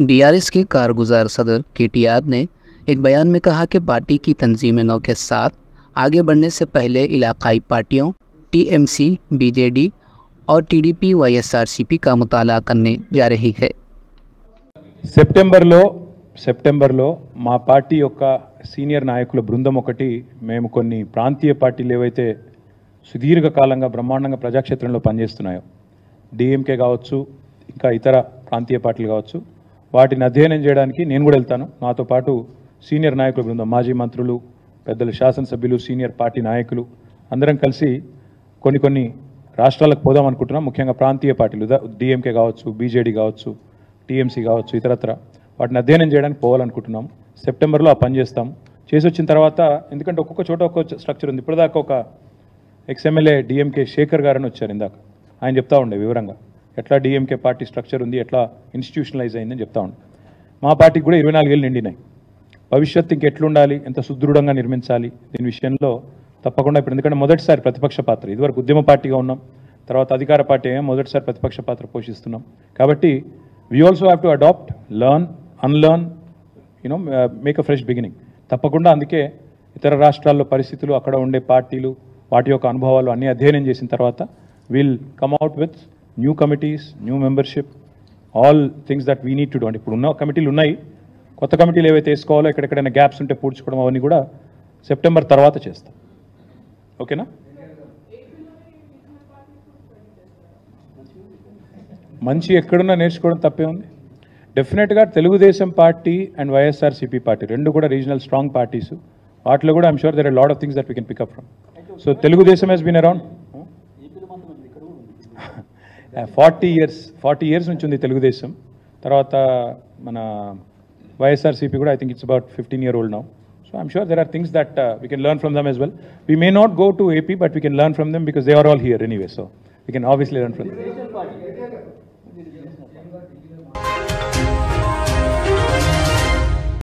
BRS के कारगुजार सदर KTR ने एक बयान में कहा कि पार्टी की तंजीमों के साथ आगे बढ़ने से पहले इलाकाई पार्टियों टीएमसी, बीजेडी और टीडीपी वाईएसआरसीपी का मुताला करने जा रही है। సెప్టెంబర్లో మా పార్టీ యొక్క సీనియర్ నాయకుల బృందం ఒకటి మేము కొన్ని ప్రాంతీయ పార్టీలు ఏవైతే సుదీర్ఘకాలంగా బ్రహ్మాండంగా ప్రజాక్షేత్రంలో పనిచేస్తున్నాయో డిఎంకే కావచ్చు, ఇంకా ఇతర ప్రాంతీయ పార్టీలు కావచ్చు, వాటిని అధ్యయనం చేయడానికి నేను కూడా వెళ్తాను. నాతో పాటు సీనియర్ నాయకుల బృందం, మాజీ మంత్రులు, పెద్దలు, శాసనసభ్యులు, సీనియర్ పార్టీ నాయకులు అందరం కలిసి కొన్ని రాష్ట్రాలకు పోదాం అనుకుంటున్నాం. ముఖ్యంగా ప్రాంతీయ పార్టీలు డిఎంకే కావచ్చు, బీజేడీ కావచ్చు, టీఎంసీ కావచ్చు, ఇతరత్ర వాటిని అధ్యయనం చేయడానికి పోవాలనుకుంటున్నాము. సెప్టెంబర్లో ఆ పని చేస్తాము. చేసి వచ్చిన తర్వాత, ఎందుకంటే ఒక్కొక్క చోట ఒక్కొక్క స్ట్రక్చర్ ఉంది. ఇప్పటిదాకా ఒక ఎక్స్ఎమ్మెల్యే డిఎంకే శేఖర్ గారని వచ్చారు ఇందాక. ఆయన చెప్తా ఉండే వివరంగా ఎట్లా డిఎంకే పార్టీ స్ట్రక్చర్ ఉంది, ఎట్లా ఇన్స్టిట్యూషనలైజ్ అయిందని చెప్తా ఉండే. మా పార్టీకి కూడా 24 ఏళ్ళు నిండినాయి. భవిష్యత్తు ఇంకెట్లుండాలి, ఎంత సుదృఢంగా నిర్మించాలి దీని విషయంలో తప్పకుండా ఇప్పుడు, ఎందుకంటే మొదటిసారి ప్రతిపక్ష పాత్ర, ఇదివరకు ఉద్యమ పార్టీగా ఉన్నాం, తర్వాత అధికార పార్టీ మొదటిసారి ప్రతిపక్ష పాత్ర పోషిస్తున్నాం. కాబట్టి we also have to adapt, learn, unlearn, make a fresh beginning. తప్పకుండా అందుకే ఇతర రాష్ట్రాల్లో పరిస్థితులు, అక్కడ ఉండే పార్టీలు, వాటి యొక్క అనుభవాలు అన్నీ అధ్యయనం చేసిన తర్వాత will come out with new committees, new membership, all things that we need to do. అంటే ఇప్పుడు ఉన్న కమిటీలు ఉన్నాయి, కొత్త కమిటీలు ఏవైతే వేసుకోవాలో, ఎక్కడెక్కడైనా గ్యాప్స్ ఉంటే పూడ్చుకోవడం, అవన్నీ కూడా సెప్టెంబర్ తర్వాత చేస్తాం. ఓకేనా? మంచి ఎక్కడున్నా నేర్చుకోవడం తప్పే ఉంది. డెఫినెట్గా Telugu Desam party and YSRCP party రెండు కూడా రీజనల్ స్ట్రాంగ్ పార్టీస్. వాటిలో కూడా I'm sure there are lot of things that we can pick up from. So Telugu Desam has been around 40 years నుంచి ఉంది తెలుగుదేశం. తర్వాత మన వైఎస్ఆర్సీపీ కూడా I think it's about 15-year-old now. So I'm sure there are things that we can learn from them as well. We may not go to AP, but we can learn from them because they are all here anyway. So we can obviously learn from them.